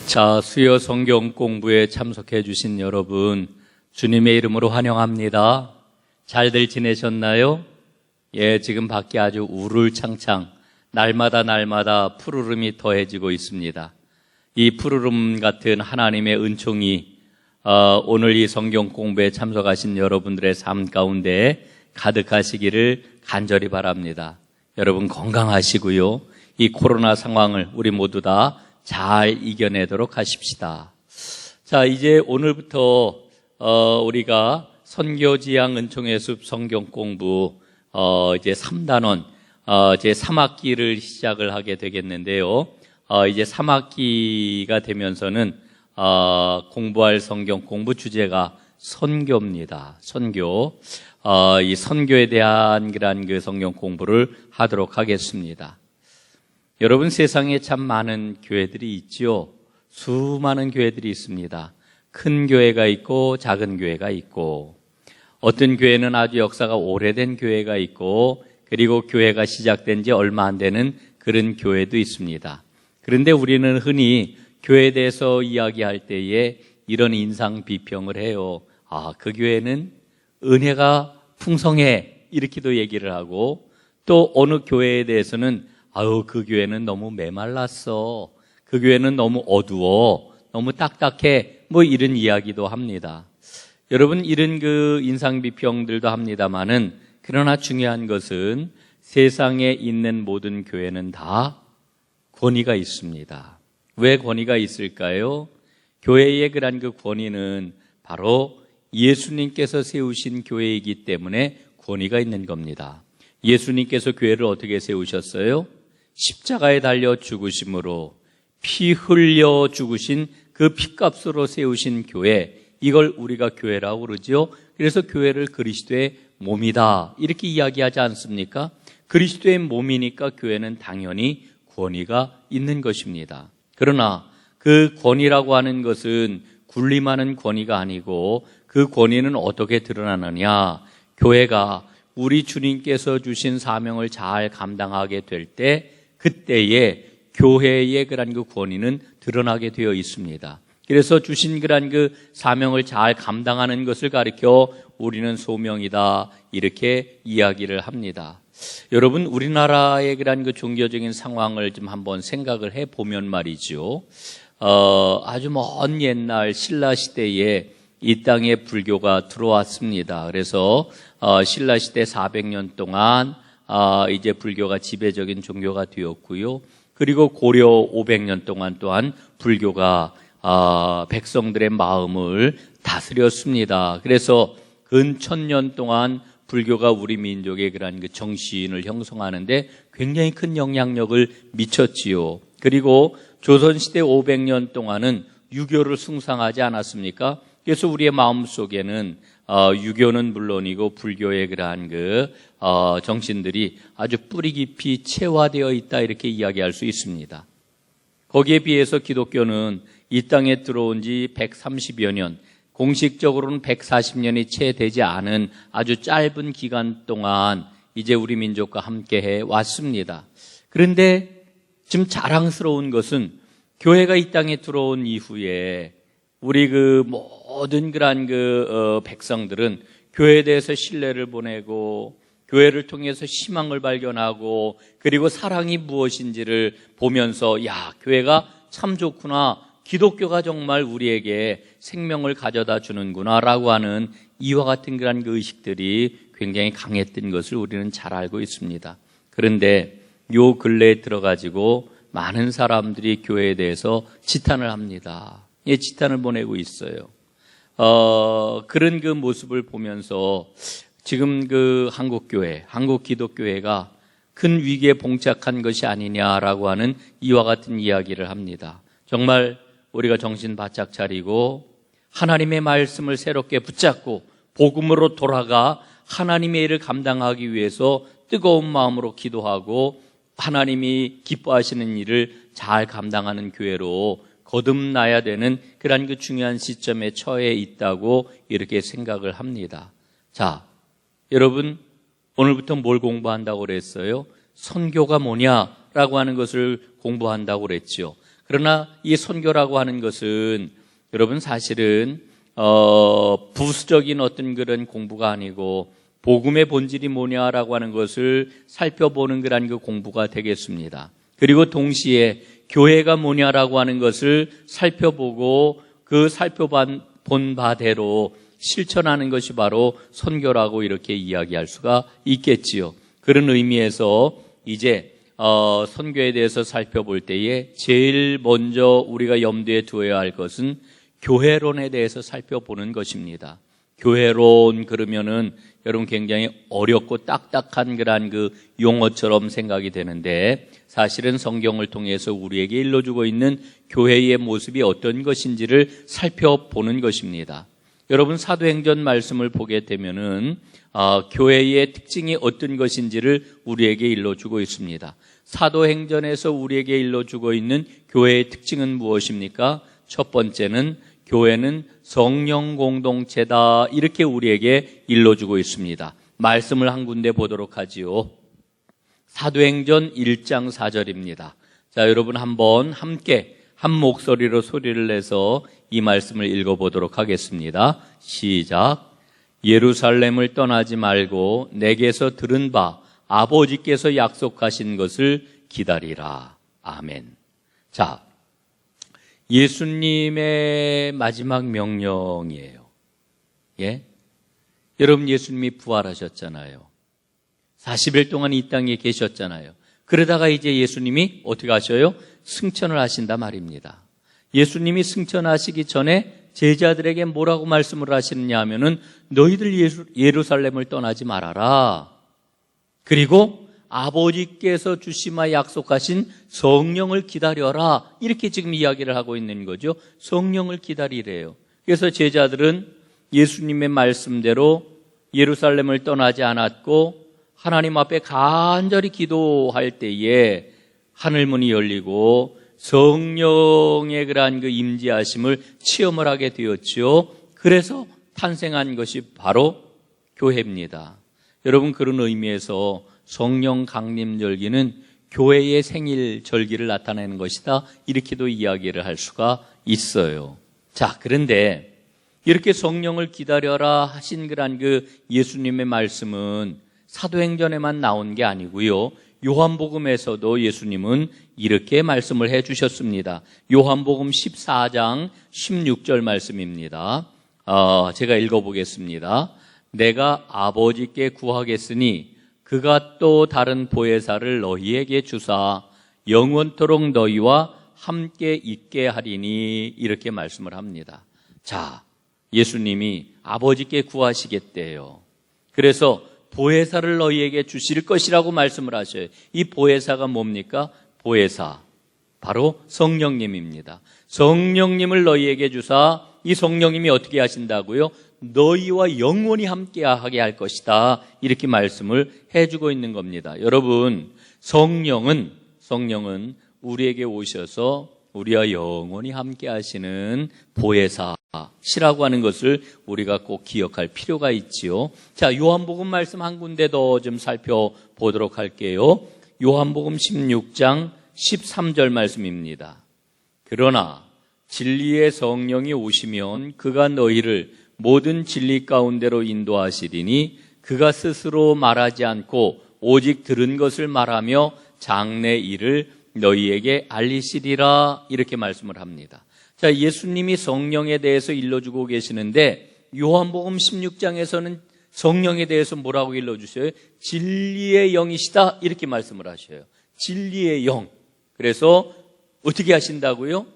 자, 수요 성경 공부에 참석해 주신 여러분, 주님의 이름으로 환영합니다. 잘들 지내셨나요? 예, 지금 밖에 아주 우울창창 날마다 푸르름이 더해지고 있습니다. 이 푸르름 같은 하나님의 은총이 오늘 이 성경 공부에 참석하신 여러분들의 삶 가운데 가득하시기를 간절히 바랍니다. 여러분 건강하시고요. 이 코로나 상황을 우리 모두 다 잘 이겨내도록 하십시다. 자, 이제 오늘부터 우리가 선교지향 은총의 숲 성경 공부 이제 3단원 이제 3학기를 시작을 하게 되겠는데요. 이제 3학기가 되면서는 공부할 성경 공부 주제가 선교입니다. 선교. 이 선교에 대한 그 성경 공부를 하도록 하겠습니다. 여러분, 세상에 참 많은 교회들이 있죠. 수많은 교회들이 있습니다. 큰 교회가 있고 작은 교회가 있고, 어떤 교회는 아주 역사가 오래된 교회가 있고, 그리고 교회가 시작된 지 얼마 안 되는 그런 교회도 있습니다. 그런데 우리는 흔히 교회에 대해서 이야기할 때에 이런 인상 비평을 해요. 그 교회는 은혜가 풍성해, 이렇게도 얘기를 하고, 또 어느 교회에 대해서는 그 교회는 너무 메말랐어, 그 교회는 너무 어두워, 너무 딱딱해, 이런 이야기도 합니다. 여러분, 이런 그 인상 비평들도 합니다만은, 그러나 중요한 것은 세상에 있는 모든 교회는 다 권위가 있습니다. 왜 권위가 있을까요? 교회의 그 권위는 바로 예수님께서 세우신 교회이기 때문에 권위가 있는 겁니다. 예수님께서 교회를 어떻게 세우셨어요? 십자가에 달려 죽으심으로 피 흘려 죽으신 그 피값으로 세우신 교회, 이걸 우리가 교회라고 그러죠. 그래서 교회를 그리스도의 몸이다, 이렇게 이야기하지 않습니까? 그리스도의 몸이니까 교회는 당연히 권위가 있는 것입니다. 그러나 그 권위라고 하는 것은 군림하는 권위가 아니고, 그 권위는 어떻게 드러나느냐? 교회가 우리 주님께서 주신 사명을 잘 감당하게 될 때, 그때에 교회의 그 권위는 드러나게 되어 있습니다. 그래서 주신 그 사명을 잘 감당하는 것을 가리켜 우리는 소명이다, 이렇게 이야기를 합니다. 여러분, 우리나라의 그 종교적인 상황을 좀 한번 생각을 해보면 말이죠. 아주 먼 옛날 신라 시대에 이 땅에 불교가 들어왔습니다. 그래서 신라 시대 400년 동안 이제 불교가 지배적인 종교가 되었고요. 그리고 고려 500년 동안 또한 불교가 백성들의 마음을 다스렸습니다. 그래서 근 1000년 동안 불교가 우리 민족의 그 정신을 형성하는데 굉장히 큰 영향력을 미쳤지요. 그리고 조선시대 500년 동안은 유교를 숭상하지 않았습니까? 그래서 우리의 마음 속에는 유교는 물론이고 불교의 그러한 정신들이 아주 뿌리 깊이 체화되어 있다, 이렇게 이야기할 수 있습니다. 거기에 비해서 기독교는 이 땅에 들어온 지 130여 년, 공식적으로는 140년이 채 되지 않은 아주 짧은 기간 동안 이제 우리 민족과 함께해 왔습니다. 그런데 지금 자랑스러운 것은 교회가 이 땅에 들어온 이후에 우리 모든 그러한 백성들은 교회에 대해서 신뢰를 보내고, 교회를 통해서 희망을 발견하고, 그리고 사랑이 무엇인지를 보면서, 교회가 참 좋구나, 기독교가 정말 우리에게 생명을 가져다 주는구나 라고 하는 이와 같은 그런 의식들이 굉장히 강했던 것을 우리는 잘 알고 있습니다. 그런데 요 근래에 들어가지고 많은 사람들이 교회에 대해서 지탄을 합니다. 지탄을 보내고 있어요. 그런 그 모습을 보면서 지금 한국교회, 한국기독교회가 큰 위기에 봉착한 것이 아니냐라고 하는 이와 같은 이야기를 합니다. 정말 우리가 정신 바짝 차리고 하나님의 말씀을 새롭게 붙잡고 복음으로 돌아가 하나님의 일을 감당하기 위해서 뜨거운 마음으로 기도하고 하나님이 기뻐하시는 일을 잘 감당하는 교회로 거듭나야 되는 그런 중요한 시점에 처해 있다고 이렇게 생각을 합니다. 자, 여러분, 오늘부터 뭘 공부한다고 그랬어요? 선교가 뭐냐라고 하는 것을 공부한다고 그랬죠. 그러나 이 선교라고 하는 것은 여러분 사실은 부수적인 어떤 그런 공부가 아니고 복음의 본질이 뭐냐라고 하는 것을 살펴보는 그런 그 공부가 되겠습니다. 그리고 동시에 교회가 뭐냐라고 하는 것을 살펴보고 그 살펴본 바대로 실천하는 것이 바로 선교라고 이렇게 이야기할 수가 있겠지요. 그런 의미에서 이제 선교에 대해서 살펴볼 때에 제일 먼저 우리가 염두에 두어야 할 것은 교회론에 대해서 살펴보는 것입니다. 교회론 그러면은 여러분 굉장히 어렵고 딱딱한 그런 그 용어처럼 생각이 되는데 사실은 성경을 통해서 우리에게 일러주고 있는 교회의 모습이 어떤 것인지를 살펴보는 것입니다. 여러분 사도행전 말씀을 보게 되면은 교회의 특징이 어떤 것인지를 우리에게 일러주고 있습니다. 사도행전에서 우리에게 일러주고 있는 교회의 특징은 무엇입니까? 첫 번째는 교회는 성령 공동체다 이렇게 우리에게 일러주고 있습니다. 말씀을 한 군데 보도록 하지요. 사도행전 1장 4절입니다. 자, 여러분 한번 함께 한 목소리로 소리를 내서 이 말씀을 읽어보도록 하겠습니다. 시작. 예루살렘을 떠나지 말고 내게서 들은 바 아버지께서 약속하신 것을 기다리라. 아멘. 자, 예수님의 마지막 명령이에요. 예? 여러분 예수님이 부활하셨잖아요. 40일 동안 이 땅에 계셨잖아요. 그러다가 이제 예수님이 어떻게 하셔요? 승천을 하신다 말입니다. 예수님이 승천하시기 전에 제자들에게 뭐라고 말씀을 하시느냐 하면은 너희들 예루살렘을 떠나지 말아라. 그리고 아버지께서 주시마 약속하신 성령을 기다려라. 이렇게 지금 이야기를 하고 있는 거죠. 성령을 기다리래요. 그래서 제자들은 예수님의 말씀대로 예루살렘을 떠나지 않았고 하나님 앞에 간절히 기도할 때에 하늘문이 열리고 성령의 그러한 그 임재하심을 체험을 하게 되었죠. 그래서 탄생한 것이 바로 교회입니다. 여러분 그런 의미에서 성령 강림 절기는 교회의 생일 절기를 나타내는 것이다. 이렇게도 이야기를 할 수가 있어요. 자, 그런데 이렇게 성령을 기다려라 하신 그런 그 예수님의 말씀은 사도행전에만 나온 게 아니고요. 요한복음에서도 예수님은 이렇게 말씀을 해 주셨습니다. 요한복음 14장 16절 말씀입니다. 제가 읽어보겠습니다. 내가 아버지께 구하겠으니 그가 또 다른 보혜사를 너희에게 주사 영원토록 너희와 함께 있게 하리니 이렇게 말씀을 합니다. 자, 예수님이 아버지께 구하시겠대요. 그래서 보혜사를 너희에게 주실 것이라고 말씀을 하셔요. 이 보혜사가 뭡니까? 보혜사, 바로 성령님입니다. 성령님을 너희에게 주사 이 성령님이 어떻게 하신다고요? 너희와 영원히 함께하게 할 것이다. 이렇게 말씀을 해주고 있는 겁니다. 여러분, 성령은 우리에게 오셔서 우리와 영원히 함께하시는 보혜사시라고 하는 것을 우리가 꼭 기억할 필요가 있지요. 자, 요한복음 말씀 한 군데 더 좀 살펴보도록 할게요. 요한복음 16장 13절 말씀입니다. 그러나 진리의 성령이 오시면 그가 너희를 모든 진리 가운데로 인도하시리니 그가 스스로 말하지 않고 오직 들은 것을 말하며 장래 일을 너희에게 알리시리라 이렇게 말씀을 합니다. 자, 예수님이 성령에 대해서 일러주고 계시는데 요한복음 16장에서는 성령에 대해서 뭐라고 일러주셔요? 진리의 영이시다 이렇게 말씀을 하셔요. 진리의 영. 그래서 어떻게 하신다고요?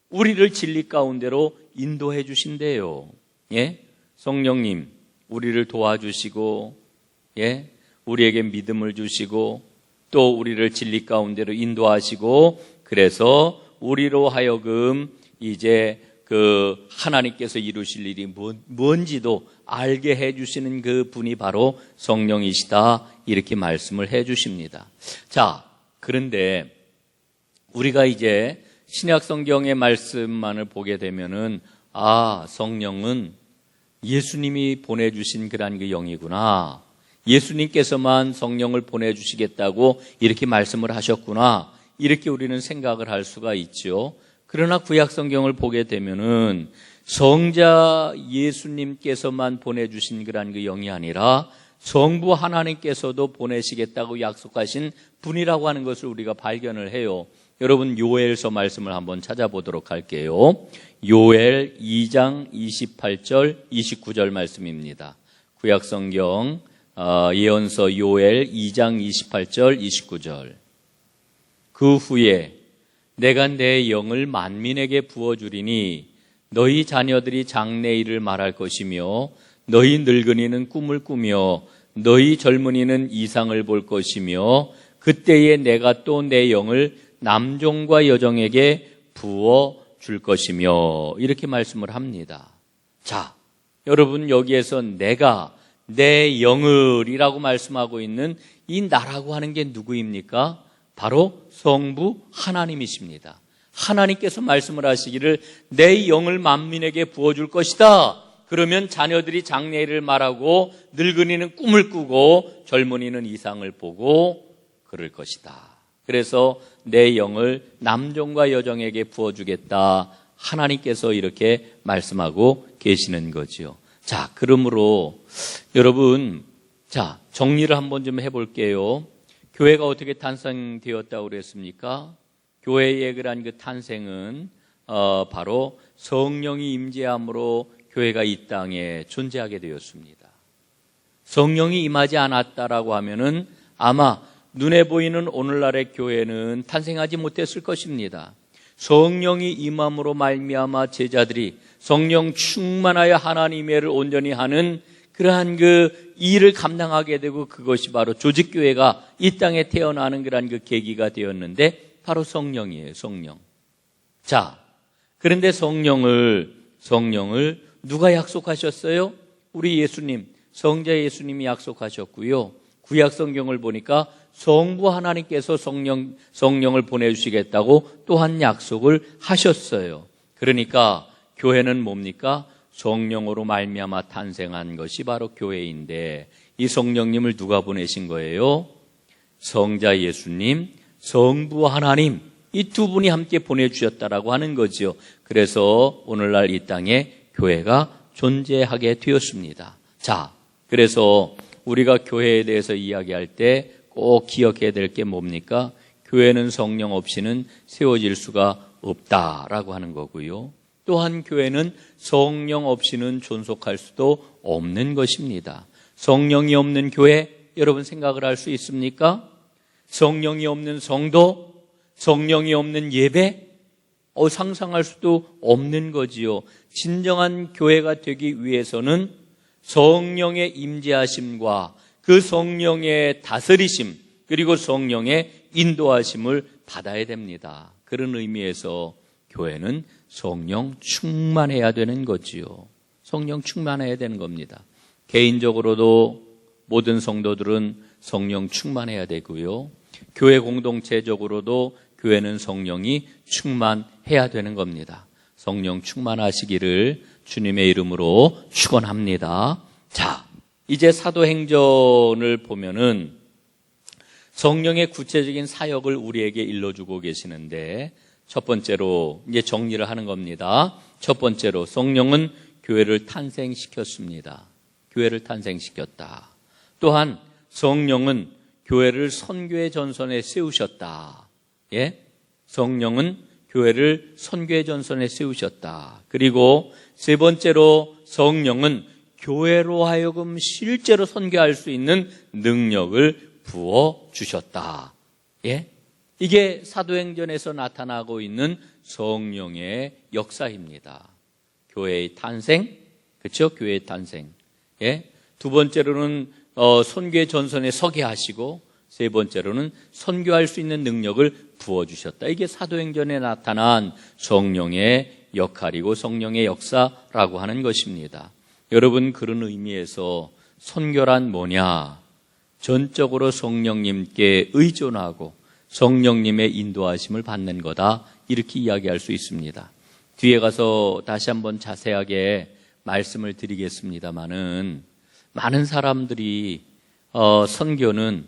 우리를 진리 가운데로 인도해 주신대요. 예? 성령님, 우리를 도와주시고, 예? 우리에게 믿음을 주시고, 또 우리를 진리 가운데로 인도하시고, 그래서 우리로 하여금 이제 그 하나님께서 이루실 일이 뭔지도 알게 해 주시는 그 분이 바로 성령이시다. 이렇게 말씀을 해 주십니다. 자, 그런데 우리가 이제 신약 성경의 말씀만을 보게 되면은 성령은 예수님이 보내주신 그런 그 영이구나. 예수님께서만 성령을 보내주시겠다고 이렇게 말씀을 하셨구나. 이렇게 우리는 생각을 할 수가 있죠. 그러나 구약 성경을 보게 되면은 성자 예수님께서만 보내주신 그런 그 영이 아니라 성부 하나님께서도 보내시겠다고 약속하신 분이라고 하는 것을 우리가 발견을 해요. 여러분 요엘서 말씀을 한번 찾아보도록 할게요. 요엘 2장 28절 29절 말씀입니다. 구약 성경 예언서 요엘 2장 28절 29절. 그 후에 내가 내 영을 만민에게 부어주리니 너희 자녀들이 장래일을 말할 것이며 너희 늙은이는 꿈을 꾸며 너희 젊은이는 이상을 볼 것이며 그때에 내가 또 내 영을 남종과 여종에게 부어줄 것이며 이렇게 말씀을 합니다. 자, 여러분 여기에서 내가 내 영을이라고 말씀하고 있는 이 나라고 하는 게 누구입니까? 바로 성부 하나님이십니다. 하나님께서 말씀을 하시기를 내 영을 만민에게 부어줄 것이다. 그러면 자녀들이 장래일을 말하고 늙은이는 꿈을 꾸고 젊은이는 이상을 보고 그럴 것이다. 그래서 내 영을 남종과 여종에게 부어주겠다. 하나님께서 이렇게 말씀하고 계시는 거지요. 자, 그러므로 여러분, 자, 정리를 한번 좀 해볼게요. 교회가 어떻게 탄생되었다고 그랬습니까? 교회의 그런 그 탄생은 바로 성령이 임재함으로 교회가 이 땅에 존재하게 되었습니다. 성령이 임하지 않았다라고 하면은 아마 눈에 보이는 오늘날의 교회는 탄생하지 못했을 것입니다. 성령이 임함으로 말미암아 제자들이 성령 충만하여 하나님의 일을 온전히 하는 그러한 그 일을 감당하게 되고 그것이 바로 조직교회가 이 땅에 태어나는 그러한 그 계기가 되었는데 바로 성령이에요. 성령. 자, 그런데 성령을 누가 약속하셨어요? 우리 예수님, 성자 예수님이 약속하셨고요. 구약 성경을 보니까 성부 하나님께서 성령을 보내주시겠다고 또한 약속을 하셨어요. 그러니까 교회는 뭡니까? 성령으로 말미암아 탄생한 것이 바로 교회인데 이 성령님을 누가 보내신 거예요? 성자 예수님, 성부 하나님 이 두 분이 함께 보내주셨다라고 하는 거지요. 그래서 오늘날 이 땅에 교회가 존재하게 되었습니다. 자, 그래서 우리가 교회에 대해서 이야기할 때 꼭 기억해야 될 게 뭡니까? 교회는 성령 없이는 세워질 수가 없다라고 하는 거고요. 또한 교회는 성령 없이는 존속할 수도 없는 것입니다. 성령이 없는 교회, 여러분 생각을 할 수 있습니까? 성령이 없는 성도, 성령이 없는 예배, 상상할 수도 없는 거지요. 진정한 교회가 되기 위해서는 성령의 임재하심과 그 성령의 다스리심 그리고 성령의 인도하심을 받아야 됩니다. 그런 의미에서 교회는 성령 충만해야 되는 거지요. 성령 충만해야 되는 겁니다. 개인적으로도 모든 성도들은 성령 충만해야 되고요. 교회 공동체적으로도 교회는 성령이 충만해야 되는 겁니다. 성령 충만하시기를 주님의 이름으로 축원합니다. 자, 이제 사도행전을 보면은 성령의 구체적인 사역을 우리에게 일러주고 계시는데 첫 번째로 이제 정리를 하는 겁니다. 첫 번째로 성령은 교회를 탄생시켰습니다. 교회를 탄생시켰다. 또한 성령은 교회를 선교의 전선에 세우셨다. 예? 성령은 교회를 선교의 전선에 세우셨다. 그리고 세 번째로 성령은 교회로 하여금 실제로 선교할 수 있는 능력을 부어주셨다. 예? 이게 사도행전에서 나타나고 있는 성령의 역사입니다. 교회의 탄생, 그렇죠? 교회의 탄생. 예? 두 번째로는 선교의 전선에 서게 하시고 세 번째로는 선교할 수 있는 능력을 부어주셨다. 이게 사도행전에 나타난 성령의 역할이고 성령의 역사라고 하는 것입니다. 여러분, 그런 의미에서 선교란 뭐냐? 전적으로 성령님께 의존하고 성령님의 인도하심을 받는 거다. 이렇게 이야기할 수 있습니다. 뒤에 가서 다시 한번 자세하게 말씀을 드리겠습니다마는 많은 사람들이 선교는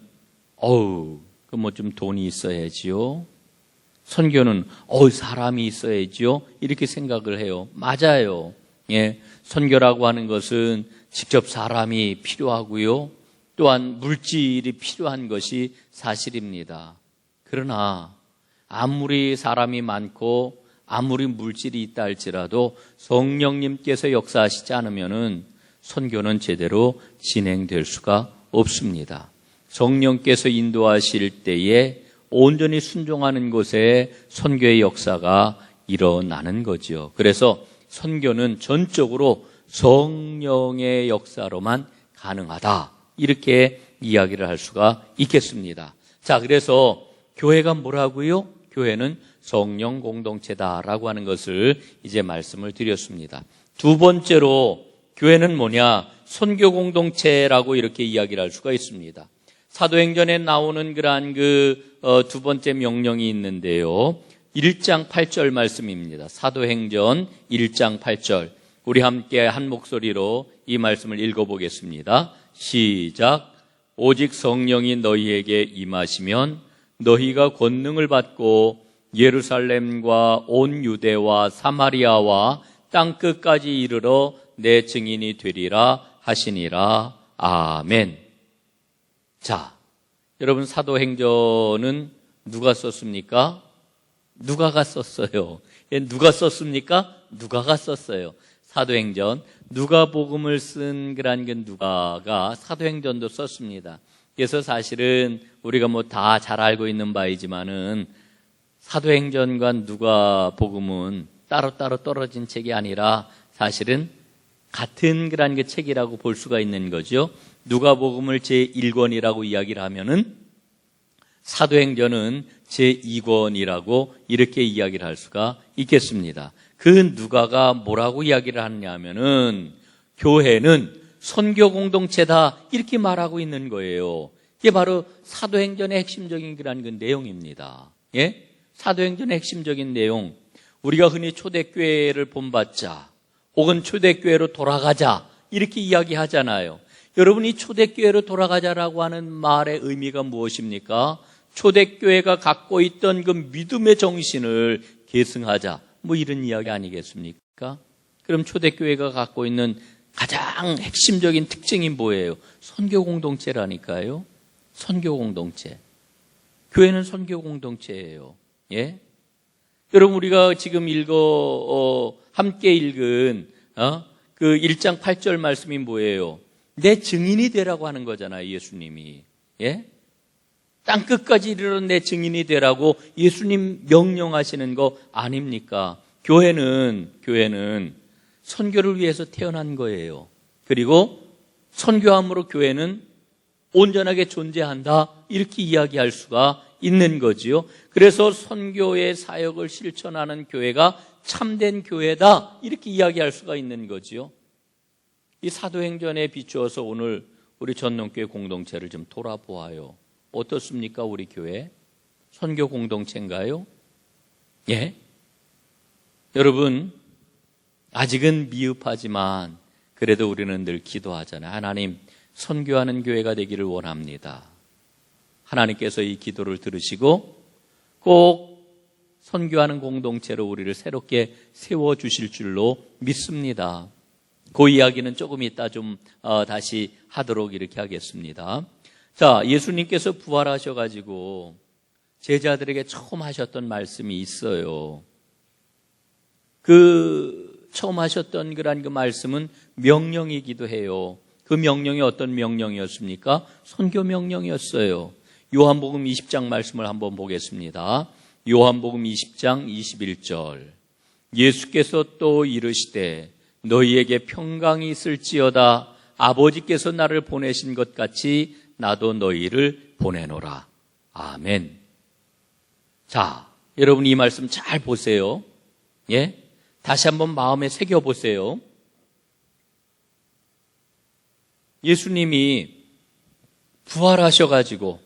그 뭐 좀 돈이 있어야지요. 선교는 사람이 있어야지요, 이렇게 생각을 해요. 맞아요. 예, 선교라고 하는 것은 직접 사람이 필요하고요, 또한 물질이 필요한 것이 사실입니다. 그러나 아무리 사람이 많고 아무리 물질이 있다 할지라도 성령님께서 역사하시지 않으면은 선교는 제대로 진행될 수가 없습니다. 성령께서 인도하실 때에 온전히 순종하는 곳에 선교의 역사가 일어나는 거죠. 그래서 선교는 전적으로 성령의 역사로만 가능하다, 이렇게 이야기를 할 수가 있겠습니다. 자, 그래서 교회가 뭐라고요? 교회는 성령 공동체다라고 하는 것을 이제 말씀을 드렸습니다. 두 번째로 교회는 뭐냐? 선교 공동체라고 이렇게 이야기를 할 수가 있습니다. 사도행전에 나오는 그러한 두 번째 명령이 있는데요, 1장 8절 말씀입니다. 사도행전 1장 8절, 우리 함께 한 목소리로 이 말씀을 읽어보겠습니다. 시작. 오직 성령이 너희에게 임하시면 너희가 권능을 받고 예루살렘과 온 유대와 사마리아와 땅끝까지 이르러 내 증인이 되리라 하시니라. 아멘. 자, 여러분, 사도행전은 누가 썼습니까? 누가가 썼어요. 누가 썼습니까? 누가가 썼어요. 사도행전, 누가복음을 쓴 그런 누가가 사도행전도 썼습니다. 그래서 사실은 우리가 다 잘 알고 있는 바이지만은 사도행전과 누가복음은 따로따로 떨어진 책이 아니라 사실은 같은 그런 책이라고 볼 수가 있는 거죠. 누가복음을 제1권이라고 이야기를 하면은 사도행전은 제2권이라고 이렇게 이야기를 할 수가 있겠습니다. 그 누가가 뭐라고 이야기를 하느냐 하면은 교회는 선교 공동체다, 이렇게 말하고 있는 거예요. 이게 바로 사도행전의 핵심적인 그런 내용입니다. 예? 사도행전의 핵심적인 내용, 우리가 흔히 초대교회를 본받자 혹은 초대교회로 돌아가자 이렇게 이야기하잖아요. 여러분, 이 초대교회로 돌아가자라고 하는 말의 의미가 무엇입니까? 초대교회가 갖고 있던 그 믿음의 정신을 계승하자, 이런 이야기 아니겠습니까? 그럼 초대교회가 갖고 있는 가장 핵심적인 특징이 뭐예요? 선교 공동체라니까요. 선교 공동체. 교회는 선교 공동체예요. 예? 여러분, 우리가 지금 함께 읽은 그 1장 8절 말씀이 뭐예요? 내 증인이 되라고 하는 거잖아요, 예수님이. 예? 땅끝까지 이르러 내 증인이 되라고 예수님 명령하시는 거 아닙니까? 교회는 선교를 위해서 태어난 거예요. 그리고 선교함으로 교회는 온전하게 존재한다, 이렇게 이야기할 수가 있는 거지요. 그래서 선교의 사역을 실천하는 교회가 참된 교회다, 이렇게 이야기할 수가 있는 거지요. 이 사도행전에 비추어서 오늘 우리 전농교회 공동체를 좀 돌아보아요. 어떻습니까, 우리 교회? 선교 공동체인가요? 예? 여러분, 아직은 미흡하지만 그래도 우리는 늘 기도하잖아요. 하나님, 선교하는 교회가 되기를 원합니다. 하나님께서 이 기도를 들으시고 꼭 선교하는 공동체로 우리를 새롭게 세워주실 줄로 믿습니다. 그 이야기는 조금 이따 좀 다시 하도록 이렇게 하겠습니다. 자, 예수님께서 부활하셔가지고 제자들에게 처음 하셨던 말씀이 있어요. 처음 하셨던 그 말씀은 명령이기도 해요. 그 명령이 어떤 명령이었습니까? 선교 명령이었어요. 요한복음 20장 말씀을 한번 보겠습니다. 요한복음 20장 21절. 예수께서 또 이르시되 너희에게 평강이 있을지어다. 아버지께서 나를 보내신 것 같이 나도 너희를 보내노라. 아멘. 자, 여러분, 이 말씀 잘 보세요. 예? 다시 한번 마음에 새겨보세요. 예수님이 부활하셔가지고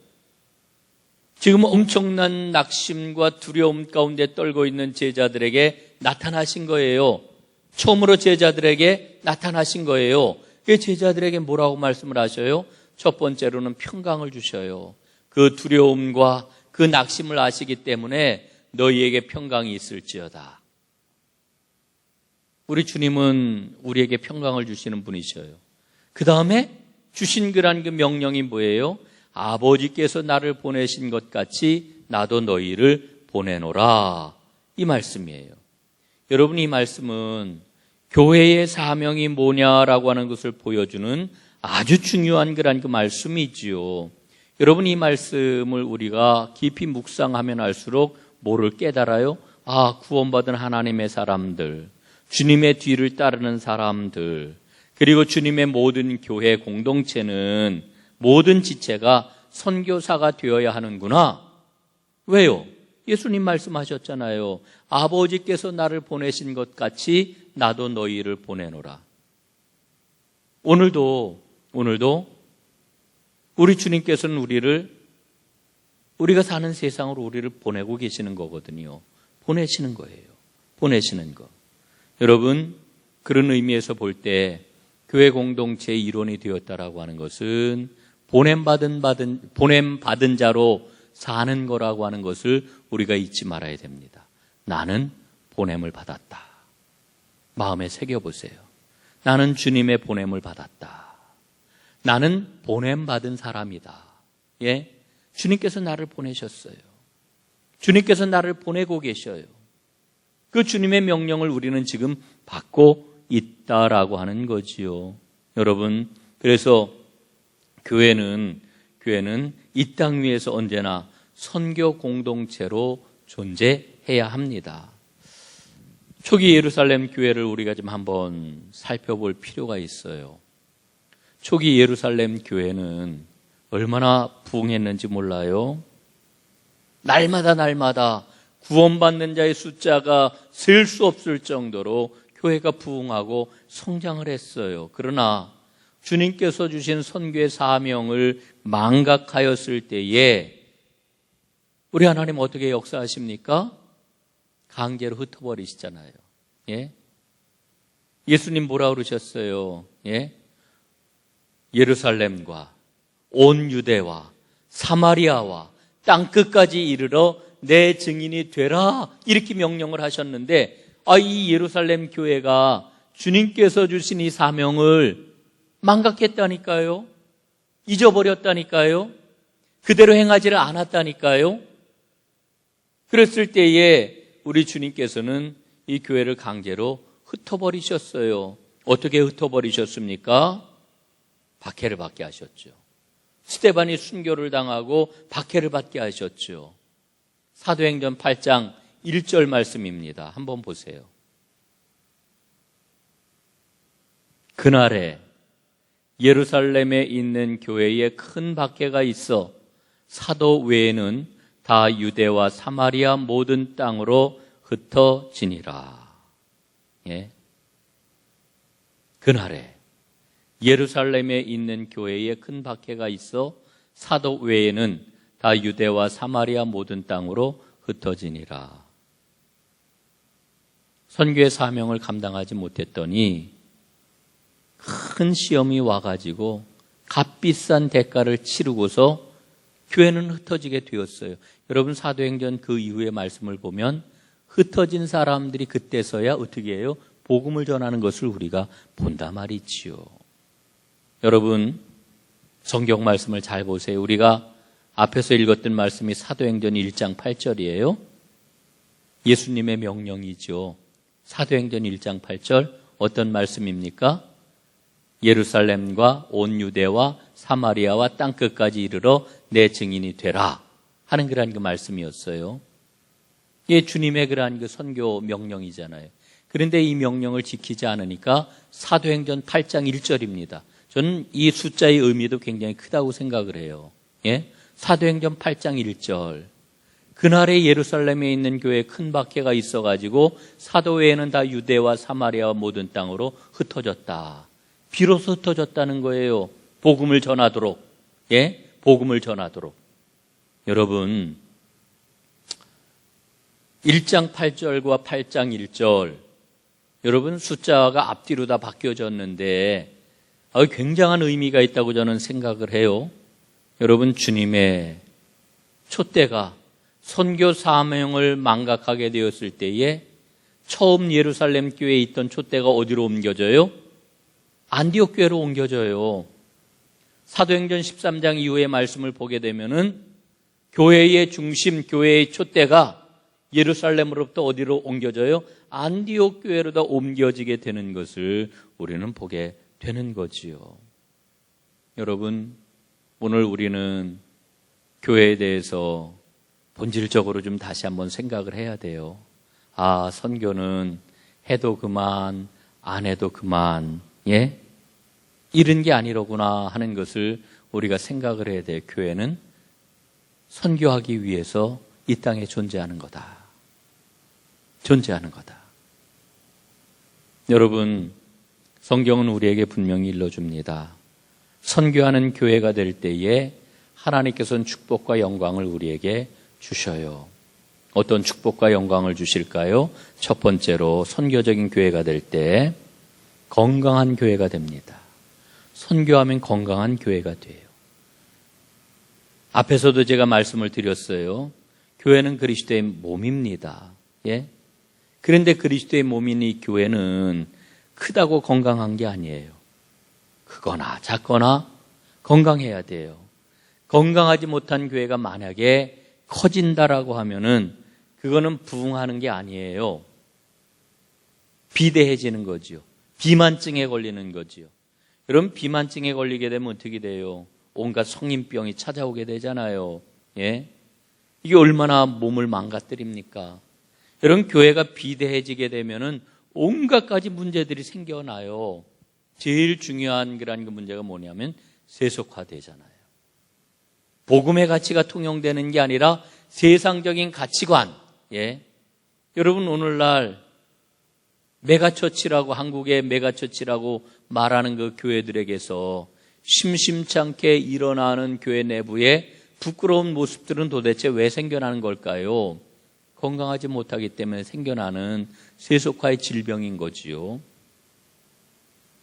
지금 엄청난 낙심과 두려움 가운데 떨고 있는 제자들에게 나타나신 거예요. 처음으로 제자들에게 나타나신 거예요. 그 제자들에게 뭐라고 말씀을 하셔요? 첫 번째로는 평강을 주셔요. 그 두려움과 그 낙심을 아시기 때문에 너희에게 평강이 있을지어다. 우리 주님은 우리에게 평강을 주시는 분이셔요. 그 다음에 주신 그 명령이 뭐예요? 아버지께서 나를 보내신 것 같이 나도 너희를 보내노라. 이 말씀이에요. 여러분, 이 말씀은 교회의 사명이 뭐냐라고 하는 것을 보여주는 아주 중요한 그 말씀이지요. 여러분, 이 말씀을 우리가 깊이 묵상하면 할수록 뭐를 깨달아요? 구원받은 하나님의 사람들, 주님의 뒤를 따르는 사람들, 그리고 주님의 모든 교회 공동체는, 모든 지체가 선교사가 되어야 하는구나. 왜요? 예수님 말씀하셨잖아요. 아버지께서 나를 보내신 것 같이 나도 너희를 보내노라. 오늘도 우리 주님께서는 우리가 사는 세상으로 우리를 보내고 계시는 거거든요. 보내시는 거예요. 보내시는 거. 여러분, 그런 의미에서 볼 때 교회 공동체의 일원이 되었다라고 하는 것은 보냄받은 자로 사는 거라고 하는 것을 우리가 잊지 말아야 됩니다. 나는 보냄을 받았다. 마음에 새겨보세요. 나는 주님의 보냄을 받았다. 나는 보냄받은 사람이다. 예? 주님께서 나를 보내셨어요. 주님께서 나를 보내고 계셔요. 그 주님의 명령을 우리는 지금 받고 있다라고 하는 거지요. 여러분, 그래서 교회는 이 땅 위에서 언제나 선교 공동체로 존재해야 합니다. 초기 예루살렘 교회를 우리가 좀 한번 살펴볼 필요가 있어요. 초기 예루살렘 교회는 얼마나 부흥했는지 몰라요? 날마다 구원받는 자의 숫자가 셀 수 없을 정도로 교회가 부흥하고 성장을 했어요. 그러나 주님께서 주신 선교의 사명을 망각하였을 때에 우리 하나님 어떻게 역사하십니까? 강제로 흩어버리시잖아요. 예? 예수님 뭐라 그러셨어요? 예? 예루살렘과 온 유대와 사마리아와 땅끝까지 이르러 내 증인이 되라, 이렇게 명령을 하셨는데, 이 예루살렘 교회가 주님께서 주신 이 사명을 망각했다니까요. 잊어버렸다니까요. 그대로 행하지를 않았다니까요. 그랬을 때에 우리 주님께서는 이 교회를 강제로 흩어버리셨어요. 어떻게 흩어버리셨습니까? 박해를 받게 하셨죠. 스데반이 순교를 당하고 박해를 받게 하셨죠. 사도행전 8장 1절 말씀입니다. 한번 보세요. 그날에 예루살렘에 있는 교회에 큰 박해가 있어 사도 외에는 다 유대와 사마리아 모든 땅으로 흩어지니라. 예. 그날에 예루살렘에 있는 교회에 큰 박해가 있어 사도 외에는 다 유대와 사마리아 모든 땅으로 흩어지니라. 선교의 사명을 감당하지 못했더니 큰 시험이 와가지고 값비싼 대가를 치르고서 교회는 흩어지게 되었어요. 여러분, 사도행전 그 이후의 말씀을 보면 흩어진 사람들이 그때서야 어떻게 해요? 복음을 전하는 것을 우리가 본다 말이지요. 여러분, 성경 말씀을 잘 보세요. 우리가 앞에서 읽었던 말씀이 사도행전 1장 8절이에요. 예수님의 명령이죠. 사도행전 1장 8절 어떤 말씀입니까? 예루살렘과 온 유대와 사마리아와 땅끝까지 이르러 내 증인이 되라 하는 그러한 그 말씀이었어요. 이게 주님의 그러한 그 선교 명령이잖아요. 그런데 이 명령을 지키지 않으니까 사도행전 8장 1절입니다. 저는 이 숫자의 의미도 굉장히 크다고 생각을 해요. 예? 사도행전 8장 1절. 그날에 예루살렘에 있는 교회에 큰 박해가 있어가지고 사도 외에는 다 유대와 사마리아와 모든 땅으로 흩어졌다. 비로소 흩어졌다는 거예요. 복음을 전하도록. 예? 복음을 전하도록. 여러분, 1장 8절과 8장 1절, 여러분 숫자가 앞뒤로 다 바뀌어졌는데 굉장한 의미가 있다고 저는 생각을 해요. 여러분, 주님의 촛대가 선교 사명을 망각하게 되었을 때에 처음 예루살렘 교회에 있던 촛대가 어디로 옮겨져요? 안디옥 교회로 옮겨져요. 사도행전 13장 이후의 말씀을 보게 되면은 교회의 중심, 교회의 촛대가 예루살렘으로부터 어디로 옮겨져요? 안디옥 교회로 다 옮겨지게 되는 것을 우리는 보게 되는 거지요. 여러분, 오늘 우리는 교회에 대해서 본질적으로 좀 다시 한번 생각을 해야 돼요. 아, 선교는 해도 그만, 안 해도 그만, 예? 이런 게 아니로구나 하는 것을 우리가 생각을 해야 돼요. 교회는 선교하기 위해서 이 땅에 존재하는 거다. 존재하는 거다. 여러분, 성경은 우리에게 분명히 일러줍니다. 선교하는 교회가 될 때에 하나님께서는 축복과 영광을 우리에게 주셔요. 어떤 축복과 영광을 주실까요? 첫 번째로 선교적인 교회가 될 때 건강한 교회가 됩니다. 선교하면 건강한 교회가 돼요. 앞에서도 제가 말씀을 드렸어요. 교회는 그리스도의 몸입니다. 예? 그런데 그리스도의 몸인 이 교회는 크다고 건강한 게 아니에요. 크거나 작거나 건강해야 돼요. 건강하지 못한 교회가 만약에 커진다라고 하면은 그거는 부흥하는 게 아니에요. 비대해지는 거지요. 비만증에 걸리는 거지요. 여러분, 비만증에 걸리게 되면 어떻게 돼요? 온갖 성인병이 찾아오게 되잖아요. 예? 이게 얼마나 몸을 망가뜨립니까? 여러분, 교회가 비대해지게 되면은 온갖 가지 문제들이 생겨나요. 제일 중요한 그런 그 문제가 뭐냐면 세속화되잖아요. 복음의 가치가 통용되는 게 아니라 세상적인 가치관. 예. 여러분, 오늘날 메가처치라고, 한국의 메가처치라고 말하는 그 교회들에게서 심심치 않게 일어나는 교회 내부에 부끄러운 모습들은 도대체 왜 생겨나는 걸까요? 건강하지 못하기 때문에 생겨나는 세속화의 질병인 거지요.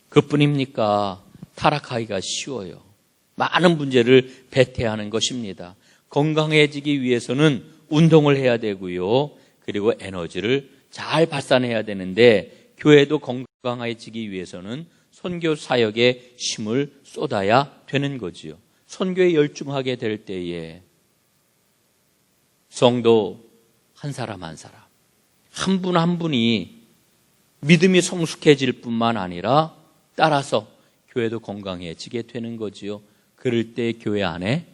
그뿐입니까? 타락하기가 쉬워요. 많은 문제를 배태하는 것입니다. 건강해지기 위해서는 운동을 해야 되고요. 그리고 에너지를 잘 발산해야 되는데 교회도 건강해지기 위해서는 선교 사역에 힘을 쏟아야 되는 거지요. 선교에 열중하게 될 때에 성도 한 사람 한 사람, 한 분 한 분이 믿음이 성숙해질 뿐만 아니라 따라서 교회도 건강해지게 되는 거지요. 그럴 때 교회 안에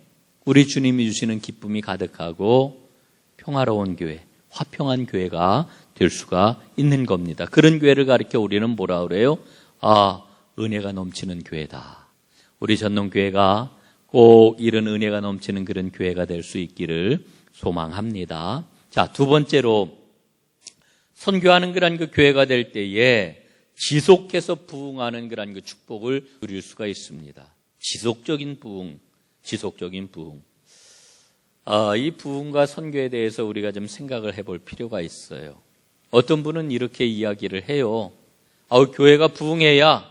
우리 주님이 주시는 기쁨이 가득하고 평화로운 교회, 화평한 교회가 될 수가 있는 겁니다. 그런 교회를 가리켜 우리는 뭐라 그래요? 아, 은혜가 넘치는 교회다. 우리 전농교회가 꼭 이런 은혜가 넘치는 그런 교회가 될 수 있기를 소망합니다. 자, 두 번째로 선교하는 그런 그 교회가 될 때에 지속해서 부흥하는 그런 그 축복을 누릴 수가 있습니다. 지속적인 부흥. 이 부흥과 선교에 대해서 우리가 좀 생각을 해볼 필요가 있어요. 어떤 분은 이렇게 이야기를 해요. 교회가 부흥해야,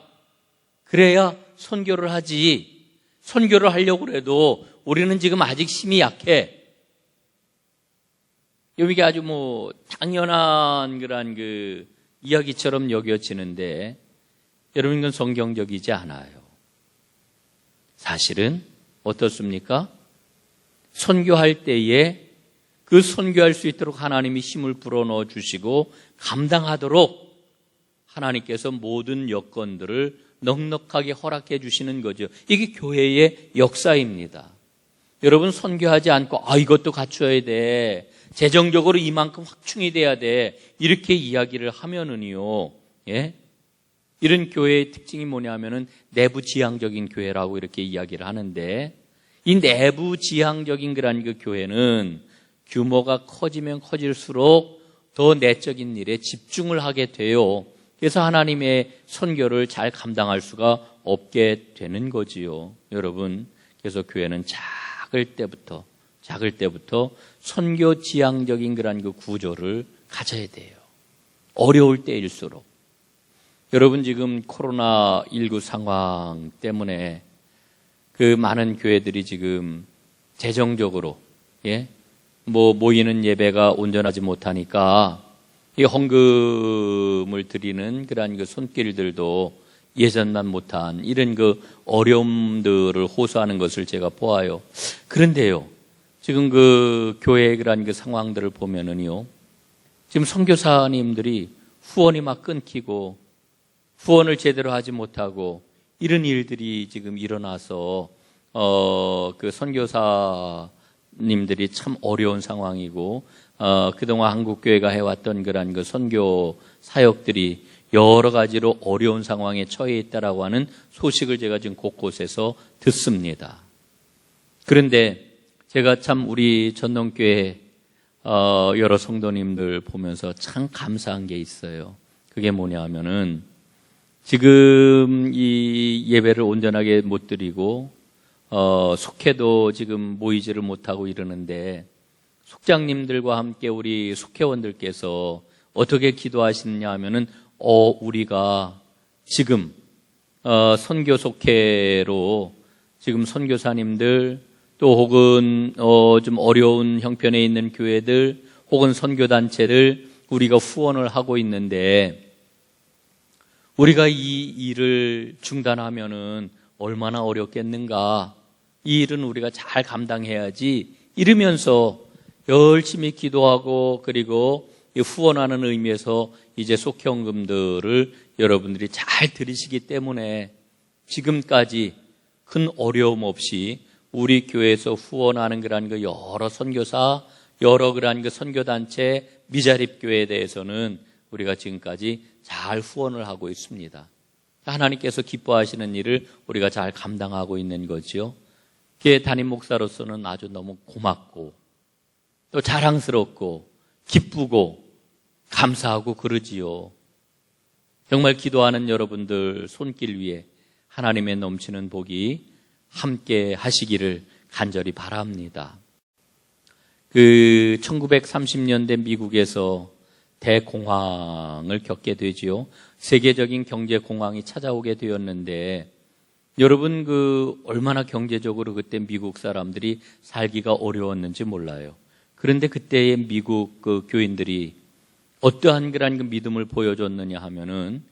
그래야 선교를 하지. 선교를 하려고 해도 우리는 지금 아직 힘이 약해. 이게 아주 당연한 그런 그 이야기처럼 여겨지는데 여러분, 이건 성경적이지 않아요. 사실은 어떻습니까? 선교할 때에 그 선교할 수 있도록 하나님이 힘을 불어넣어 주시고 감당하도록 하나님께서 모든 여건들을 넉넉하게 허락해 주시는 거죠. 이게 교회의 역사입니다. 여러분, 선교하지 않고 이것도 갖춰야 돼, 재정적으로 이만큼 확충이 돼야 돼, 이렇게 이야기를 하면은요, 예? 이런 교회의 특징이 뭐냐면은 내부지향적인 교회라고 이렇게 이야기를 하는데, 이 내부지향적인 그런 그 교회는 규모가 커지면 커질수록 더 내적인 일에 집중을 하게 돼요. 그래서 하나님의 선교를 잘 감당할 수가 없게 되는 거지요. 여러분, 그래서 교회는 작을 때부터 선교 지향적인 그런 그 구조를 가져야 돼요. 어려울 때일수록. 여러분, 지금 코로나19 상황 때문에 그 많은 교회들이 지금 재정적으로, 예, 모이는 예배가 온전하지 못하니까 이 헌금을 드리는 그러한 그 손길들도 예전만 못한 이런 그 어려움들을 호소하는 것을 제가 보아요. 그런데요, 지금 그 교회의 그러한 그 상황들을 보면은요, 지금 선교사님들이 후원이 막 끊기고 후원을 제대로 하지 못하고 이런 일들이 지금 일어나서 그 선교사님들이 참 어려운 상황이고 그동안 한국교회가 해왔던 그러한 그 선교 사역들이 여러 가지로 어려운 상황에 처해 있다라고 하는 소식을 제가 지금 곳곳에서 듣습니다. 그런데 제가 참 우리 전동교회 여러 성도님들 보면서 참 감사한 게 있어요. 그게 뭐냐 하면은 지금 이 예배를 온전하게 못 드리고 속회도 지금 모이지를 못하고 이러는데 속장님들과 함께 우리 속회원들께서 어떻게 기도하시느냐 하면은 우리가 지금 선교 속회로 지금 선교사님들 또 혹은 좀 어려운 형편에 있는 교회들 혹은 선교단체를 우리가 후원을 하고 있는데 우리가 이 일을 중단하면은 얼마나 어렵겠는가. 이 일은 우리가 잘 감당해야지 이러면서 열심히 기도하고 그리고 후원하는 의미에서 이제 속회원금들을 여러분들이 잘 들으시기 때문에 지금까지 큰 어려움 없이 우리 교회에서 후원하는 그러한 그 여러 선교사, 여러 그러한 그 선교단체, 미자립교회에 대해서는 우리가 지금까지 잘 후원을 하고 있습니다. 하나님께서 기뻐하시는 일을 우리가 잘 감당하고 있는 거죠. 교회 담임 목사로서는 아주 너무 고맙고 또 자랑스럽고 기쁘고 감사하고 그러지요. 정말 기도하는 여러분들 손길 위에 하나님의 넘치는 복이 함께 하시기를 간절히 바랍니다. 1930년대 미국에서 대공황을 겪게 되지요. 세계적인 경제 공황이 찾아오게 되었는데 여러분 얼마나 경제적으로 그때 미국 사람들이 살기가 어려웠는지 몰라요. 그런데 그때의 미국 교인들이 어떠한 그런 그 믿음을 보여줬느냐 하면은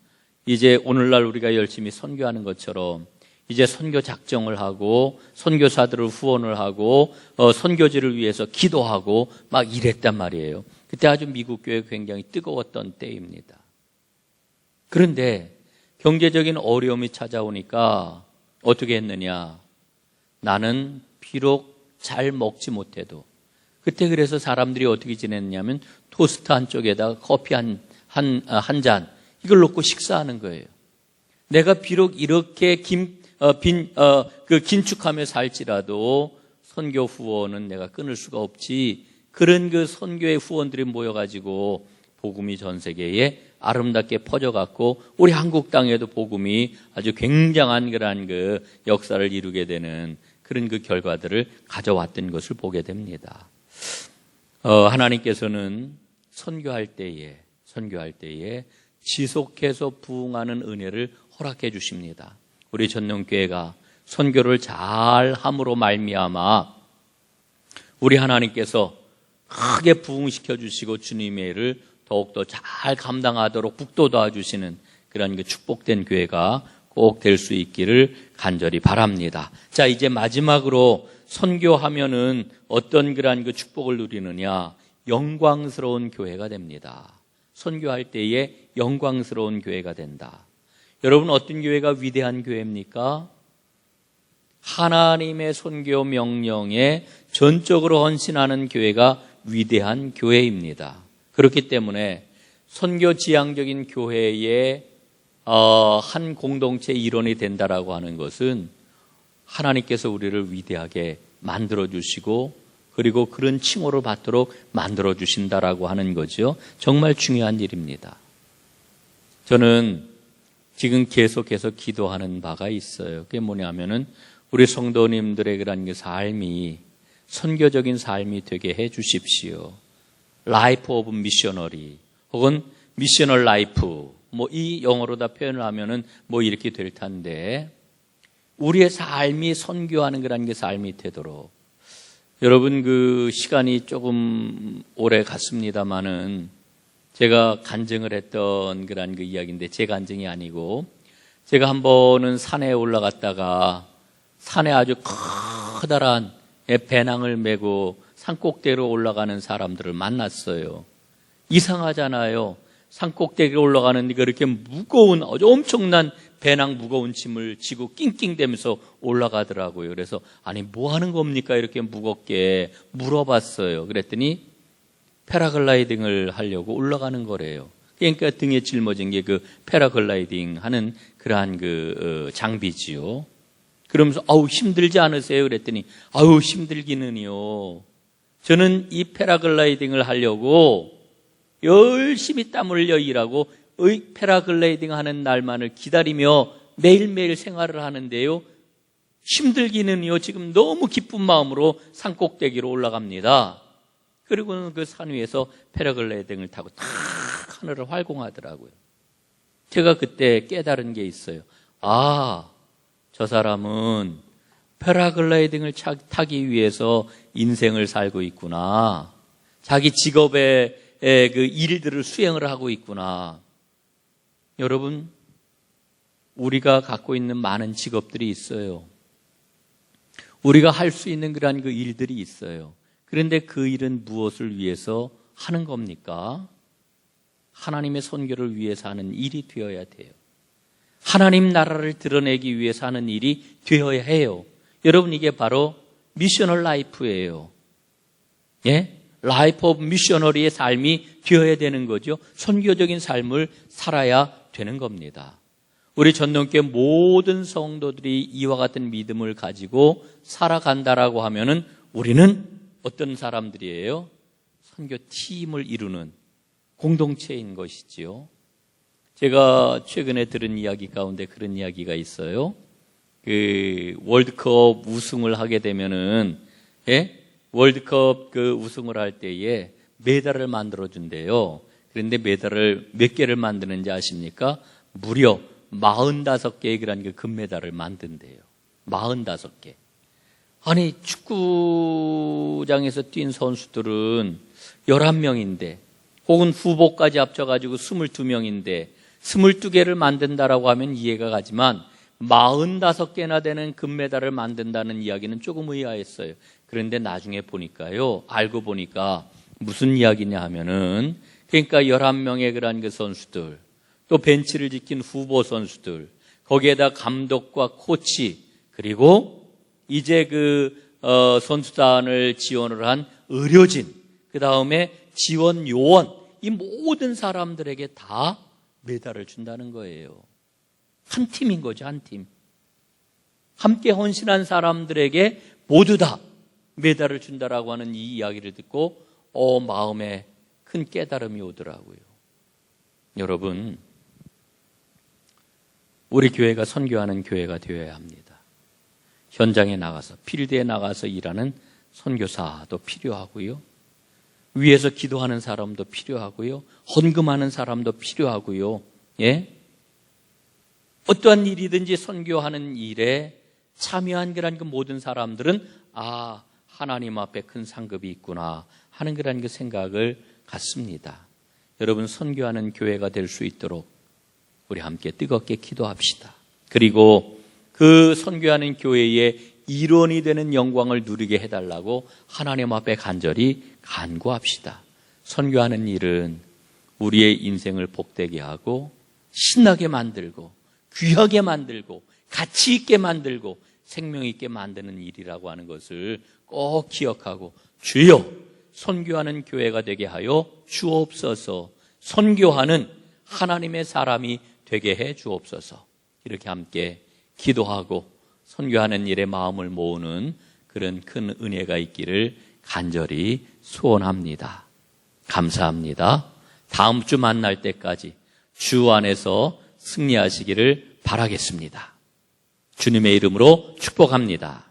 이제 오늘날 우리가 열심히 선교하는 것처럼 이제 선교 작정을 하고 선교사들을 후원을 하고 선교지를 위해서 기도하고 막 이랬단 말이에요. 그때 아주 미국 교회 굉장히 뜨거웠던 때입니다. 그런데 경제적인 어려움이 찾아오니까 어떻게 했느냐? 나는 비록 잘 먹지 못해도 그때 그래서 사람들이 어떻게 지냈냐면 토스트 한쪽에다가 커피 한 잔 이걸 놓고 식사하는 거예요. 내가 비록 이렇게 긴축하며 살지라도 선교 후원은 내가 끊을 수가 없지. 그런 그 선교의 후원들이 모여가지고 복음이 전 세계에 아름답게 퍼져갔고 우리 한국 땅에도 복음이 아주 굉장한 그러한 그 역사를 이루게 되는 그런 그 결과들을 가져왔던 것을 보게 됩니다. 하나님께서는 선교할 때에 지속해서 부응하는 은혜를 허락해 주십니다. 우리 전능교회가 선교를 잘 함으로 말미암아 우리 하나님께서 크게 부응시켜 주시고 주님의 일을 더욱더 잘 감당하도록 북돋 도와주시는 그런 그 축복된 교회가 꼭 될 수 있기를 간절히 바랍니다. 자, 이제 마지막으로 선교하면은 어떤 그러한 그 축복을 누리느냐? 영광스러운 교회가 됩니다. 선교할 때에 영광스러운 교회가 된다. 여러분, 어떤 교회가 위대한 교회입니까? 하나님의 선교 명령에 전적으로 헌신하는 교회가 위대한 교회입니다. 그렇기 때문에 선교 지향적인 교회의 한 공동체 일원이 된다라고 하는 것은 하나님께서 우리를 위대하게 만들어주시고 그리고 그런 칭호를 받도록 만들어주신다라고 하는 거죠. 정말 중요한 일입니다. 저는 지금 계속해서 기도하는 바가 있어요. 그게 뭐냐면은 우리 성도님들의 그런 그 삶이 선교적인 삶이 되게 해 주십시오. 라이프 오브 미셔너리 혹은 미셔널 라이프 이 영어로 다 표현을 하면은 이렇게 될 텐데 우리의 삶이 선교하는 그런 게 삶이 되도록 여러분, 그 시간이 조금 오래 갔습니다만은 제가 간증을 했던 그런 그 이야기인데, 제 간증이 아니고, 제가 한 번은 산에 올라갔다가 산에 아주 커다란 배낭을 메고 산꼭대기로 올라가는 사람들을 만났어요. 이상하잖아요. 산꼭대기로 올라가는 그렇게 무거운, 아주 엄청난 배낭 무거운 짐을 지고 낑낑대면서 올라가더라고요. 그래서 아니 뭐 하는 겁니까? 이렇게 무겁게 물어봤어요. 그랬더니 패러글라이딩을 하려고 올라가는 거래요. 그러니까 등에 짊어진 게 그 패러글라이딩 하는 그러한 그 장비지요. 그러면서 아우 힘들지 않으세요? 그랬더니 아우 힘들기는요. 저는 이 패러글라이딩을 하려고 열심히 땀 흘려 일하고 패러글라이딩 하는 날만을 기다리며 매일매일 생활을 하는데요. 힘들기는요. 지금 너무 기쁜 마음으로 산꼭대기로 올라갑니다. 그리고는 그 산 위에서 패러글라이딩을 타고 탁 하늘을 활공하더라고요. 제가 그때 깨달은 게 있어요. 아, 저 사람은 패러글라이딩을 타기 위해서 인생을 살고 있구나. 자기 직업의 그 일들을 수행을 하고 있구나. 여러분, 우리가 갖고 있는 많은 직업들이 있어요. 우리가 할 수 있는 그러한 그 일들이 있어요. 그런데 그 일은 무엇을 위해서 하는 겁니까? 하나님의 선교를 위해서 하는 일이 되어야 돼요. 하나님 나라를 드러내기 위해서 하는 일이 되어야 해요. 여러분, 이게 바로 미셔널 라이프예요. 예? 라이프 오브 미셔너리의 삶이 되어야 되는 거죠. 선교적인 삶을 살아야 되는 겁니다. 우리 전동교회 모든 성도들이 이와 같은 믿음을 가지고 살아간다라고 하면은 우리는 어떤 사람들이에요? 선교팀을 이루는 공동체인 것이지요. 제가 최근에 들은 이야기 가운데 그런 이야기가 있어요. 그 월드컵 우승을 하게 되면은, 예? 월드컵 그 우승을 할 때에 메달을 만들어 준대요. 그런데 메달을 몇 개를 만드는지 아십니까? 무려 45개의 그런 그 금메달을 만든대요. 45개. 아니, 축구장에서 뛴 선수들은 11명인데, 혹은 후보까지 합쳐가지고 22명인데, 22개를 만든다라고 하면 이해가 가지만, 45개나 되는 금메달을 만든다는 이야기는 조금 의아했어요. 그런데 나중에 보니까요, 알고 보니까 무슨 이야기냐 하면은, 그러니까 11명의 그런 그 선수들, 또 벤치를 지킨 후보 선수들, 거기에다 감독과 코치, 그리고 이제 선수단을 지원을 한 의료진, 그 다음에 지원 요원, 이 모든 사람들에게 다 메달을 준다는 거예요. 한 팀인 거죠, 한 팀. 함께 헌신한 사람들에게 모두 다 메달을 준다라고 하는 이 이야기를 듣고 마음에 큰 깨달음이 오더라고요. 여러분, 우리 교회가 선교하는 교회가 되어야 합니다. 현장에 나가서, 필드에 나가서 일하는 선교사도 필요하고요. 위에서 기도하는 사람도 필요하고요. 헌금하는 사람도 필요하고요. 예? 어떠한 일이든지 선교하는 일에 참여한 그런 그 모든 사람들은 하나님 앞에 큰 상급이 있구나 하는 그런 그 생각을 갖습니다. 여러분, 선교하는 교회가 될 수 있도록 우리 함께 뜨겁게 기도합시다. 그리고 그 선교하는 교회의 일원이 되는 영광을 누리게 해달라고 하나님 앞에 간절히 간구합시다. 선교하는 일은 우리의 인생을 복되게 하고 신나게 만들고 귀하게 만들고 가치 있게 만들고 생명 있게 만드는 일이라고 하는 것을 꼭 기억하고, 주여 선교하는 교회가 되게 하여 주옵소서, 선교하는 하나님의 사람이 되게 해 주옵소서. 이렇게 함께 기도하고 선교하는 일에 마음을 모으는 그런 큰 은혜가 있기를 간절히 소원합니다. 감사합니다. 다음 주 만날 때까지 주 안에서 승리하시기를 바라겠습니다. 주님의 이름으로 축복합니다.